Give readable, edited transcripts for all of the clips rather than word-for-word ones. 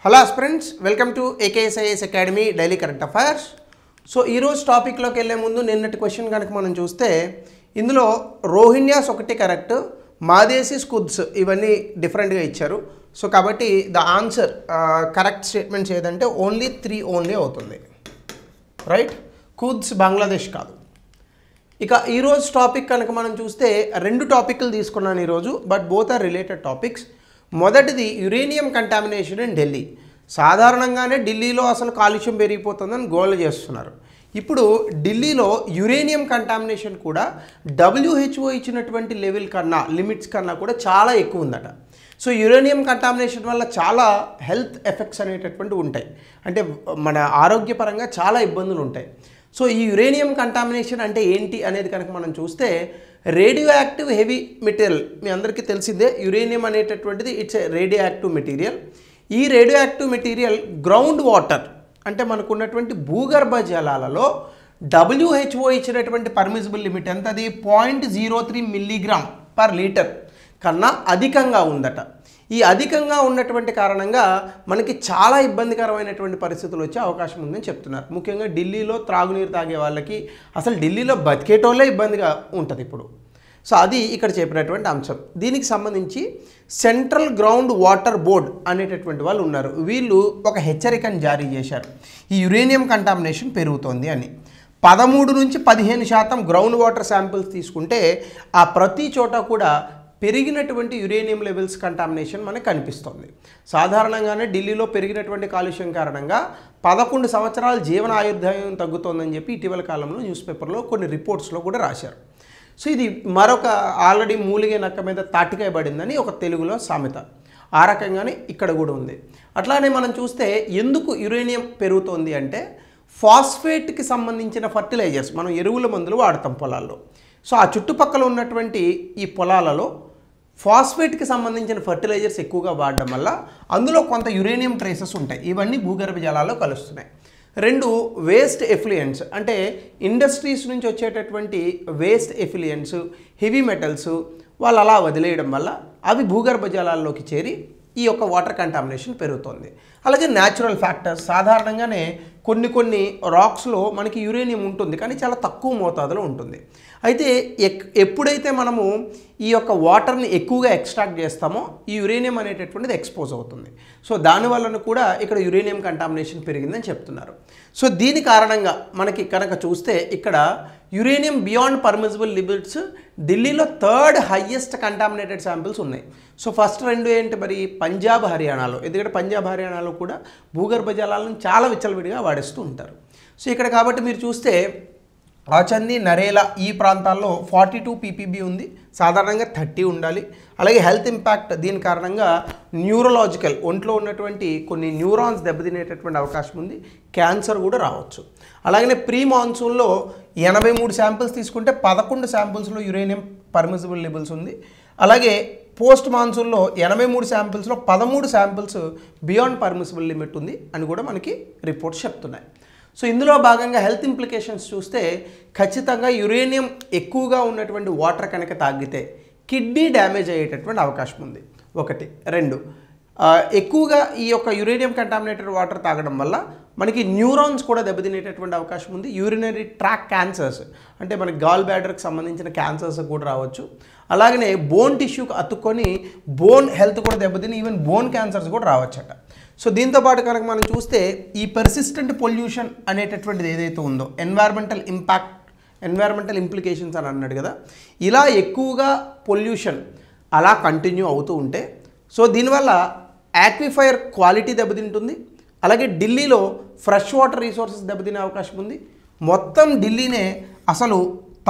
Hello friends, welcome to AKSIS academy daily current affairs. So ఈరోజు టాపిక్లోకి వెళ్ళే ముందు నిన్నటి క్వశ్చన్ కనుక మనం చూస్తే ఇందులో రోహింగ్యాస్ ఒకటి కరెక్ట్, మాదేశీస్ కుద్స్ ఇవన్నీ డిఫరెంట్గా ఇచ్చారు. సో కాబట్టి ద ఆన్సర్ కరెక్ట్ స్టేట్మెంట్స్ ఏదంటే ఓన్లీ 3 అవుతుంది, రైట్. కుద్స్ బంగ్లాదేశ్ కాదు. ఇక ఈరోజు టాపిక్ కనుక మనం చూస్తే 2 టాపిక్లు తీసుకున్నాను ఈరోజు, but both are related topics. మొదటిది యురేనియం కంటామినేషన్ ఇన్ ఢిల్లీ. సాధారణంగానే ఢిల్లీలో అసలు కాలుష్యం పెరిగిపోతుందని గోల చేస్తున్నారు. ఇప్పుడు ఢిల్లీలో యురేనియం కంటామినేషన్ కూడా WHO ఇచ్చినటువంటి లెవెల్ కన్నా, లిమిట్స్ కన్నా కూడా చాలా ఎక్కువ ఉందట. సో యురేనియం కంటామినేషన్ వల్ల చాలా హెల్త్ ఎఫెక్ట్స్ అనేటటువంటివి ఉంటాయి, అంటే మన ఆరోగ్యపరంగా చాలా ఇబ్బందులు ఉంటాయి. సో ఈ యురేనియం కంటామినేషన్ అంటే ఏంటి అనేది కనుక మనం చూస్తే, రేడియో యాక్టివ్ హెవీ మెటీరియల్ మీ అందరికీ తెలిసిందే. యురేనియం అనేటటువంటిది it's a radioactive material. ఈ radioactive material ground water అంటే మనకున్నటువంటి భూగర్భ జలాలలో WHO ఇచ్చినటువంటి పర్మిసిబుల్ లిమిట్ ఎంత, అది 0.03 మిల్లీగ్రామ్ పర్ లీటర్ కన్నా అధికంగా ఉందట. ఈ అధికంగా ఉన్నటువంటి కారణంగా మనకి చాలా ఇబ్బందికరమైనటువంటి పరిస్థితులు వచ్చే అవకాశం ఉందని చెప్తున్నారు. ముఖ్యంగా ఢిల్లీలో త్రాగునీరు తాగే వాళ్ళకి, అసలు ఢిల్లీలో బతికేటోళ్ళే ఇబ్బందిగా ఉంటుంది ఇప్పుడు. సో అది ఇక్కడ చెప్పినటువంటి అంశం. దీనికి సంబంధించి సెంట్రల్ గ్రౌండ్ వాటర్ బోర్డ్ అనేటటువంటి వాళ్ళు ఉన్నారు. వీళ్ళు ఒక హెచ్చరికను జారీ చేశారు, ఈ యురేనియం కంటామినేషన్ పెరుగుతోంది అని. 13 నుంచి 15% గ్రౌండ్ వాటర్ శాంపిల్స్ తీసుకుంటే ఆ ప్రతి చోట కూడా పెరిగినటువంటి యురేనియం లెవెల్స్ కంటామినేషన్ మనకు కనిపిస్తుంది. సాధారణంగానే ఢిల్లీలో పెరిగినటువంటి కాలుష్యం కారణంగా 11 సంవత్సరాల జీవన ఆయుర్దాయం తగ్గుతోందని చెప్పి ఇటీవల కాలంలో న్యూస్ పేపర్లో కొన్ని రిపోర్ట్స్లో కూడా రాశారు. సో ఇది మరొక ఆల్రెడీ మూలిగే నక్క మీద తాటికాయ పడిందని ఒక తెలుగులో సామెత, ఆ రకంగానే ఇక్కడ కూడా ఉంది. అట్లానే మనం చూస్తే ఎందుకు యురేనియం పెరుగుతోంది అంటే, ఫాస్ఫేట్కి సంబంధించిన ఫర్టిలైజర్స్ మనం ఎరువుల మందులు వాడతాం పొలాల్లో. సో ఆ చుట్టుపక్కల ఉన్నటువంటి ఈ పొలాలలో ఫాస్ఫేట్కి సంబంధించిన ఫర్టిలైజర్స్ ఎక్కువగా వాడడం వల్ల అందులో కొంత యురేనియం ట్రేసెస్ ఉంటాయి. ఇవన్నీ భూగర్భ జలాల్లో కలుస్తున్నాయి. 2 వేస్ట్ ఎఫ్లుయెంట్స్ అంటే ఇండస్ట్రీస్ నుంచి వచ్చేటటువంటి వేస్ట్ ఎఫ్లుయెంట్స్, హెవీ మెటల్స్ వాళ్ళు అలా వదిలేయడం వల్ల అవి భూగర్భ జలాల్లోకి చేరి ఈ యొక్క వాటర్ కంటామినేషన్ పెరుగుతుంది. అలాగే న్యాచురల్ ఫ్యాక్టర్స్, సాధారణంగానే కొన్ని రాక్స్లో మనకి యురేనియం ఉంటుంది, కానీ చాలా తక్కువ మోతాదులో ఉంటుంది. అయితే ఎప్పుడైతే మనము ఈ యొక్క వాటర్ని ఎక్కువగా ఎక్స్ట్రాక్ట్ చేస్తామో ఈ యురేనియం అనేటటువంటిది ఎక్స్పోజ్ అవుతుంది. సో దానివల్ల కూడా ఇక్కడ యురేనియం కంటామినేషన్ పెరిగిందని చెప్తున్నారు. సో దీని కారణంగా మనకి కనుక చూస్తే ఇక్కడ యురేనియం బియాండ్ పర్మిసిబుల్ లిమిట్స్ ఢిల్లీలో 3rd హైయెస్ట్ కంటామినేటెడ్ శాంపిల్స్ ఉన్నాయి. సో ఫస్ట్ 2 ఏంటి మరి, పంజాబ్, హర్యానాలో. ఎందుకంటే పంజాబ్, హర్యానాలో కూడా భూగర్భ జలాలను చాలా విచ్చలవిడిగా వాడేస్తూ ఉంటారు. సో ఇక్కడ కాబట్టి మీరు చూస్తే రాచంది, నరేలా ఈ ప్రాంతాల్లో 42 ppb ఉంది, సాధారణంగా 30 ఉండాలి. అలాగే హెల్త్ ఇంపాక్ట్ దీని కారణంగా న్యూరలాజికల్, ఒంట్లో ఉన్నటువంటి కొన్ని న్యూరాన్స్ దెబ్బతినేటటువంటి అవకాశం ఉంది, క్యాన్సర్ కూడా రావచ్చు. అలాగనే ప్రీ మాన్సూన్లో 83 శాంపిల్స్ తీసుకుంటే 11 శాంపిల్స్లో యురేనియం పర్మిసిబుల్ లెవెల్స్ ఉంది. అలాగే పోస్ట్ మాన్సూన్లో 83 శాంపిల్స్లో 13 శాంపిల్స్ బియాండ్ పర్మిసిబుల్ లిమిట్ ఉంది అని కూడా మనకి రిపోర్ట్స్ చెప్తున్నాయి. సో ఇందులో భాగంగా హెల్త్ ఇంప్లికేషన్స్ చూస్తే ఖచ్చితంగా యురేనియం ఎక్కువగా ఉన్నటువంటి వాటర్ కనుక తాగితే కిడ్నీ డ్యామేజ్ అయ్యేటటువంటి అవకాశం ఉంది, 1. 2 ఎక్కువగా ఈ యొక్క యురేనియం కంటామినేటెడ్ వాటర్ తాగడం వల్ల మనకి న్యూరాన్స్ కూడా దెబ్బతినేటటువంటి అవకాశం ఉంది. యూరినరీ ట్రాక్ క్యాన్సర్స్ అంటే మనకి గాల్ బ్లాడర్కి సంబంధించిన క్యాన్సర్స్ కూడా రావచ్చు. అలాగనే బోన్ టిష్యూకి అతుక్కొని బోన్ హెల్త్ కూడా దెబ్బతిని ఈవెన్ బోన్ క్యాన్సర్స్ కూడా రావచ్చట. సో దీంతోపాటు కనుక మనం చూస్తే ఈ పెర్సిస్టెంట్ పొల్యూషన్ అనేటటువంటిది ఏదైతే ఉందో, ఎన్వైర్మెంటల్ ఇంపాక్ట్, ఎన్వైర్మెంటల్ ఇంప్లికేషన్స్ అని అన్నాడు కదా, ఇలా ఎక్కువగా పొల్యూషన్ అలా కంటిన్యూ అవుతూ ఉంటే సో దీనివల్ల యాక్విఫైర్ క్వాలిటీ దెబ్బతింటుంది. అలాగే ఢిల్లీలో ఫ్రెష్ వాటర్ రీసోర్సెస్ దెబ్బతినే అవకాశం ఉంది. మొత్తం ఢిల్లీనే అసలు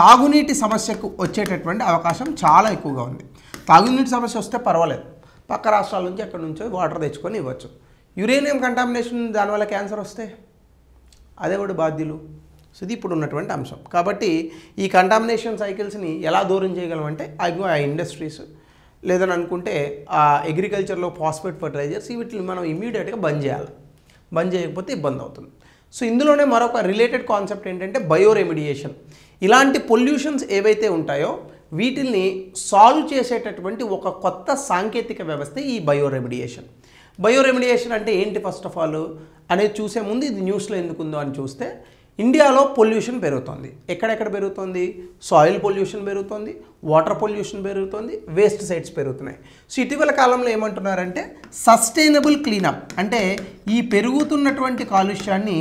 తాగునీటి సమస్యకు వచ్చేటటువంటి అవకాశం చాలా ఎక్కువగా ఉంది. తాగునీటి సమస్య వస్తే పర్వాలేదు, పక్క రాష్ట్రాల నుంచి ఎక్కడి నుంచో వాటర్ తెచ్చుకొని ఇవ్వచ్చు. యురేనియం కంటామినేషన్ దానివల్ల క్యాన్సర్ వస్తే అదే కూడా బాధ్యులు. సో ఇది ఇప్పుడు ఉన్నటువంటి అంశం. కాబట్టి ఈ కంటామినేషన్ సైకిల్స్ని ఎలా దూరం చేయగలమంటే ఆ ఇండస్ట్రీస్ లేదని అనుకుంటే ఆ అగ్రికల్చర్లో ఫాస్ఫేట్ ఫర్టిలైజర్స్ వీటిని మనం ఇమీడియట్గా బంద్ చేయాలి. బంద్ చేయకపోతే ఇబ్బంది అవుతుంది. సో ఇందులోనే మరొక రిలేటెడ్ కాన్సెప్ట్ ఏంటంటే బయో రెమిడియేషన్. ఇలాంటి పొల్యూషన్స్ ఏవైతే ఉంటాయో వీటిల్ని సాల్వ్ చేసేటటువంటి ఒక కొత్త సాంకేతిక వ్యవస్థ ఈ బయో రెమిడియేషన్. బయో రెమిడియేషన్ అంటే ఏంటి ఫస్ట్ ఆఫ్ ఆల్ అనేది చూసే ముందు ఇది న్యూస్లో ఎందుకు ఉందో అని చూస్తే ఇండియాలో పొల్యూషన్ పెరుగుతుంది. ఎక్కడెక్కడ పెరుగుతుంది? సాయిల్ పొల్యూషన్ పెరుగుతుంది, వాటర్ పొల్యూషన్ పెరుగుతుంది, వేస్ట్ సైట్స్ పెరుగుతున్నాయి. సో ఇటీవల కాలంలో ఏమంటున్నారంటే సస్టైనబుల్ క్లీనప్ అంటే ఈ పెరుగుతున్నటువంటి కాలుష్యాన్ని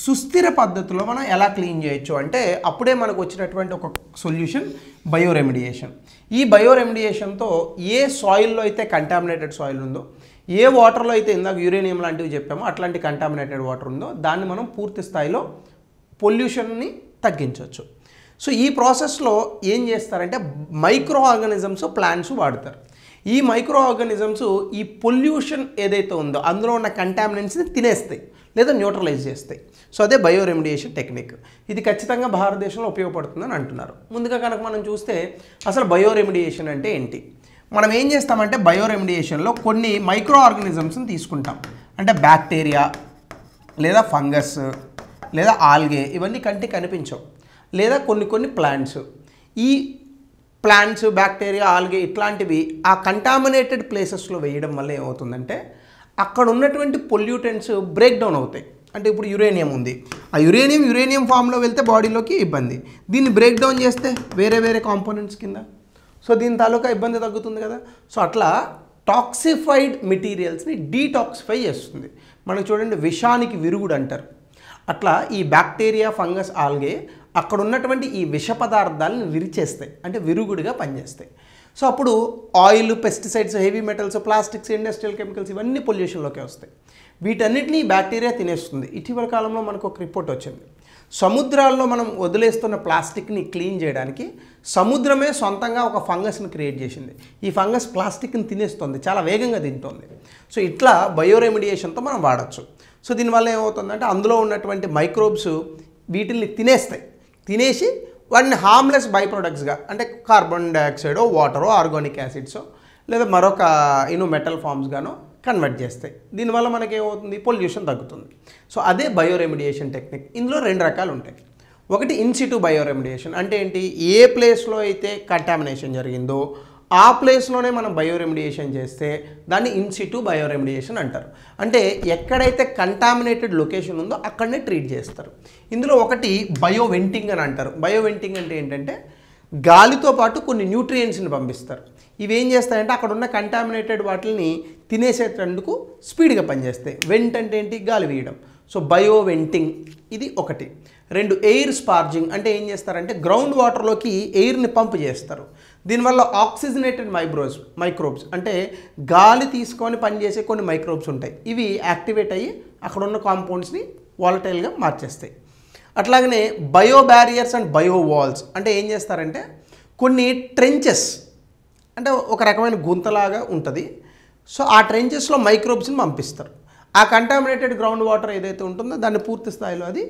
సుస్థిర పద్ధతిలో మనం ఎలా క్లీన్ చేయొచ్చు అంటే అప్పుడే మనకు వచ్చినటువంటి ఒక సొల్యూషన్ బయో రెమిడియేషన్. ఈ బయో రెమిడియేషన్తో ఏ సాయిల్లో అయితే కంటామినేటెడ్ సాయిల్ ఉందో, ఏ వాటర్లో అయితే ఇందాక యురేనియం లాంటివి చెప్పామో అట్లాంటి కంటామినేటెడ్ వాటర్ ఉందో దాన్ని మనం పూర్తి స్థాయిలో పొల్యూషన్ని తగ్గించవచ్చు. సో ఈ ప్రాసెస్లో ఏం చేస్తారంటే మైక్రో ఆర్గానిజమ్స్ ప్లాంట్స్ వాడతారు. ఈ మైక్రో ఆర్గానిజమ్స్ ఈ పొల్యూషన్ ఏదైతే ఉందో అందులో ఉన్న కంటామినెంట్స్ని తినేస్తాయి లేదా న్యూట్రలైజ్ చేస్తాయి. సో అదే బయో రెమిడియేషన్ టెక్నిక్. ఇది ఖచ్చితంగా భారతదేశంలో ఉపయోగపడుతుందని అంటున్నారు. ముందుగా కనుక మనం చూస్తే అసలు బయో రెమిడియేషన్ అంటే ఏంటి? మనం ఏం చేస్తామంటే బయో రెమిడియేషన్లో కొన్ని మైక్రో ఆర్గానిజమ్స్ని తీసుకుంటాం. అంటే బ్యాక్టీరియా లేదా ఫంగస్ లేదా ఆల్గే, ఇవన్నీ కంటికి కనిపించవు. లేదా కొన్ని ప్లాంట్స్. ఈ ప్లాంట్స్, బ్యాక్టీరియా, ఆల్గే ఇట్లాంటివి ఆ కంటామినేటెడ్ ప్లేసెస్లో వేయడం వల్ల ఏమవుతుందంటే అక్కడ ఉన్నటువంటి పొల్యూటెంట్స్ బ్రేక్ డౌన్ అవుతాయి. అంటే ఇప్పుడు యురేనియం ఉంది, ఆ యురేనియం ఫామ్లో వెళ్తే బాడీలోకి ఇబ్బంది. దీన్ని బ్రేక్ డౌన్ చేస్తే వేరే కాంపోనెంట్స్ కింద, సో దీని తాలూకా ఇబ్బంది తగ్గుతుంది కదా. సో అట్లా టాక్సిఫైడ్ మెటీరియల్స్ని డీటాక్సిఫై చేస్తుంది. మనకు చూడండి విషానికి విరుగుడు అంటారు. అట్లా ఈ బ్యాక్టీరియా, ఫంగస్, ఆల్గే అక్కడ ఉన్నటువంటి ఈ విష పదార్థాలను విరిచేస్తాయి, అంటే విరుగుడుగా పనిచేస్తాయి. సో అప్పుడు oil, pesticides, heavy metals, plastics, industrial chemicals ఇవన్నీ పొల్యూషన్లోకి వస్తాయి. వీటన్నిటినీ బ్యాక్టీరియా తినేస్తుంది. ఇటీవల కాలంలో మనకు ఒక రిపోర్ట్ వచ్చింది. సముద్రాల్లో మనం వదిలేస్తున్న ప్లాస్టిక్ని క్లీన్ చేయడానికి సముద్రమే సొంతంగా ఒక ఫంగస్ని క్రియేట్ చేసింది. ఈ ఫంగస్ ప్లాస్టిక్ని తినేస్తుంది, చాలా వేగంగా తింటుంది. సో ఇట్లా బయో రెమిడియేషన్తో మనం వాడచ్చు. సో దీనివల్ల ఏమవుతుందంటే అందులో ఉన్నటువంటి మైక్రోబ్స్ వీటిల్ని తినేసి వాటిని హార్మ్లెస్ బై ప్రొడక్ట్స్గా అంటే కార్బన్ డైఆక్సైడో, వాటరో, ఆర్గానిక్ యాసిడ్సో లేదా మరొక మెటల్ ఫామ్స్గానో కన్వర్ట్ చేస్తాయి. దీనివల్ల మనకి ఏమవుతుంది? పొల్యూషన్ తగ్గుతుంది. సో అదే బయో రెమిడియేషన్ టెక్నిక్. ఇందులో 2 రకాలు ఉంటాయి. ఒకటి ఇన్సిటు బయో రెమిడియేషన్ అంటే ఏంటి? ఏ ప్లేస్లో అయితే కంటామినేషన్ జరిగిందో ఆ ప్లేస్లోనే మనం బయో రెమిడియేషన్ చేస్తే దాన్ని ఇన్సిటు బయో రెమిడియేషన్ అంటారు. అంటే ఎక్కడైతే కంటామినేటెడ్ లొకేషన్ ఉందో అక్కడనే ట్రీట్ చేస్తారు. ఇందులో ఒకటి బయో వెంటింగ్ అని అంటారు. బయో వెంటింగ్ అంటే ఏంటంటే గాలితో పాటు కొన్ని న్యూట్రియంట్స్ని పంపిస్తారు. ఇవి ఏం చేస్తాయంటే అక్కడ ఉన్న కంటామినేటెడ్ వాటిని తినేసేటందుకు స్పీడ్గా పనిచేస్తాయి. వెంట్ అంటే ఏంటి? గాలి వీయడం. సో బయో వెంటింగ్ ఇది ఒకటి. 2 ఎయిర్ స్పార్జింగ్ అంటే ఏం చేస్తారంటే గ్రౌండ్ వాటర్లోకి ఎయిర్ని పంప్ చేస్తారు. దీనివల్ల ఆక్సిజనేటెడ్ మైక్రోబ్స్ అంటే గాలి తీసుకొని పనిచేసే కొన్ని మైక్రోబ్స్ ఉంటాయి. ఇవి యాక్టివేట్ అయ్యి అక్కడ ఉన్న కాంపౌండ్స్ని వాలటైల్గా మార్చేస్తాయి. అట్లాగనే bio barriers and bio walls అంటే ఏం చేస్తారంటే కొన్ని ట్రెంచెస్ అంటే ఒక రకమైన గుంతలాగా ఉంటుంది. సో ఆ ట్రెంచెస్లో మైక్రోబ్స్ని పంపిస్తారు. ఆ కంటామినేటెడ్ గ్రౌండ్ వాటర్ ఏదైతే ఉంటుందో దాన్ని పూర్తి స్థాయిలో అది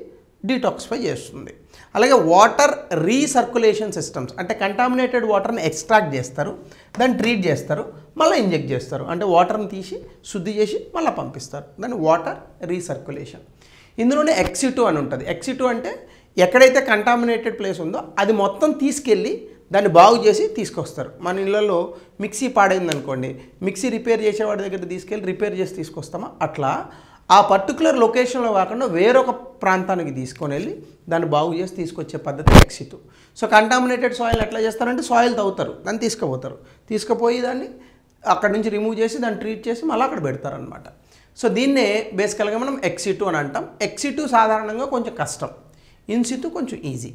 డీటాక్సిఫై చేస్తుంది. అలాగే వాటర్ రీసర్క్యులేషన్ సిస్టమ్స్ అంటే కంటామినేటెడ్ వాటర్ని ఎక్స్ట్రాక్ట్ చేస్తారు, దాన్ని ట్రీట్ చేస్తారు, మళ్ళీ ఇంజెక్ట్ చేస్తారు. అంటే వాటర్ని తీసి శుద్ధి చేసి మళ్ళీ పంపిస్తారు. దాన్ని వాటర్ రీసర్క్యులేషన్. ఇందులోనే ఎక్సిటు అని ఉంటుంది. ఎక్సిటు అంటే ఎక్కడైతే కంటామినేటెడ్ ప్లేస్ ఉందో అది మొత్తం తీసుకెళ్ళి దాన్ని బాగు చేసి తీసుకొస్తారు. మన ఇళ్ళల్లో మిక్సీ పాడైంది అనుకోండి, మిక్సీ రిపేర్ చేసేవాడి దగ్గర తీసుకెళ్ళి రిపేర్ చేసి తీసుకొస్తామా, అట్లా ఆ పర్టికులర్ లొకేషన్లో కాకుండా వేరొక ప్రాంతానికి తీసుకొని వెళ్ళి దాన్ని బాగు చేసి తీసుకొచ్చే పద్ధతి ఎక్సిటు. సో కంటామినేటెడ్ సాయిల్ ఎట్లా చేస్తారంటే సాయిల్ తవ్వుతారు, దాన్ని తీసుకుపోయి దాన్ని అక్కడ నుంచి రిమూవ్ చేసి దాన్ని ట్రీట్ చేసి మళ్ళీ అక్కడ పెడతారనమాట. సో దీన్నే బేసికల్గా మనం ఎక్సిటు అని అంటాం. ఎక్సిటు సాధారణంగా కొంచెం కష్టం, ఇన్సిటు కొంచెం ఈజీ.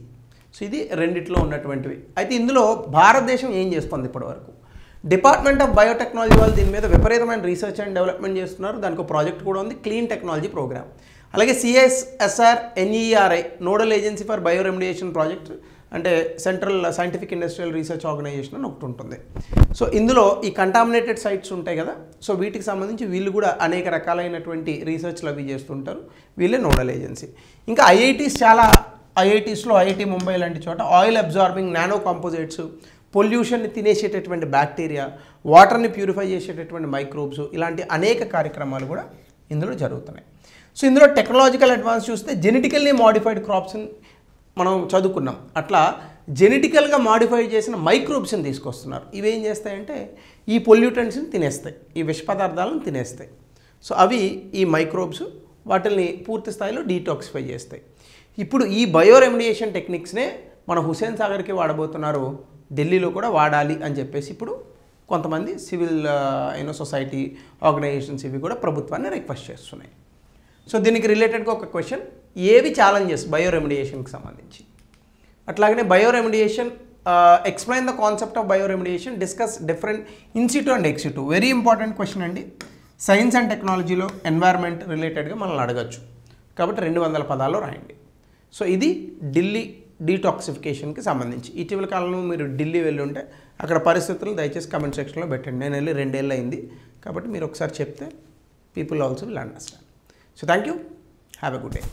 సో ఇది రెండిట్లో ఉన్నటువంటివి. అయితే ఇందులో భారతదేశం ఏం చేస్తుంది ఇప్పటివరకు? డిపార్ట్మెంట్ ఆఫ్ బయోటెక్నాలజీ వాళ్ళు దీని మీద విపరీతమైన రీసెర్చ్ అండ్ డెవలప్మెంట్ చేస్తున్నారు. దానికి ఒక ప్రాజెక్ట్ కూడా ఉంది, క్లీన్ టెక్నాలజీ ప్రోగ్రామ్. అలాగే CSSR NERI nodal agency for bioremediation project అంటే central scientific industrial research organisation అని ఒకటి ఉంటుంది. సో ఇందులో ఈ కంటామినేటెడ్ సైట్స్ ఉంటాయి కదా, సో వీటికి సంబంధించి వీళ్ళు కూడా అనేక రకాలైనటువంటి రీసెర్చ్లు అవి చేస్తుంటారు. వీళ్ళే నోడల్ ఏజెన్సీ. ఇంకా ఐఐటీస్లో ఐఐటి ముంబై లాంటి చోట ఆయిల్ అబ్జార్బింగ్ నానో కాంపోజిట్స్, పొల్యూషన్ని తినేసేటటువంటి బ్యాక్టీరియా, వాటర్ని ప్యూరిఫై చేసేటటువంటి మైక్రోబ్స్, ఇలాంటి అనేక కార్యక్రమాలు కూడా ఇందులో జరుగుతున్నాయి. సో ఇందులో టెక్నాలజికల్ అడ్వాన్స్ చూస్తే జెనెటికల్లీ మాడిఫైడ్ క్రాప్స్ని మనం చదువుకున్నాం. అట్లా జెనెటికల్గా మాడిఫై చేసిన మైక్రోబ్స్ని తీసుకొస్తున్నారు. ఇవేం చేస్తాయంటే ఈ పొల్యూటెంట్స్ని తినేస్తాయి, ఈ విష పదార్థాలను తినేస్తాయి. సో అవి ఈ మైక్రోబ్స్ వాటిని పూర్తి స్థాయిలో డీటాక్సిఫై చేస్తాయి. ఇప్పుడు ఈ బయో రెమిడియేషన్ టెక్నిక్స్నే మన హుస్సేన్ సాగర్కి వాడబోతున్నారు, ఢిల్లీలో కూడా వాడాలి అని చెప్పేసి ఇప్పుడు కొంతమంది సివిల్ సొసైటీ ఆర్గనైజేషన్స్ ఇవి కూడా ప్రభుత్వాన్ని రిక్వెస్ట్ చేస్తున్నాయి. సో దీనికి రిలేటెడ్గా ఒక క్వశ్చన్, ఏవి ఛాలెంజెస్ బయో రెమిడియేషన్కి సంబంధించి, అట్లాగనే bio remediation explain the concept of bio remediation, discuss different in situ and ex situ. Very important question అండి. సైన్స్ అండ్ టెక్నాలజీలో ఎన్వైర్న్మెంట్ రిలేటెడ్గా మనల్ని అడగచ్చు కాబట్టి 200 పదాల్లో రాయండి. సో ఇది ఢిల్లీ డీటాక్సిఫికేషన్కి సంబంధించి. ఇటీవల కాలంలో మీరు ఢిల్లీ వెళ్ళి ఉంటే అక్కడ పరిస్థితులు దయచేసి కమెంట్ సెక్షన్లో పెట్టండి. నేను వెళ్ళి 2 ఏళ్ళు అయింది కాబట్టి మీరు ఒకసారి చెప్తే people also will understand. So thank you, have a good day.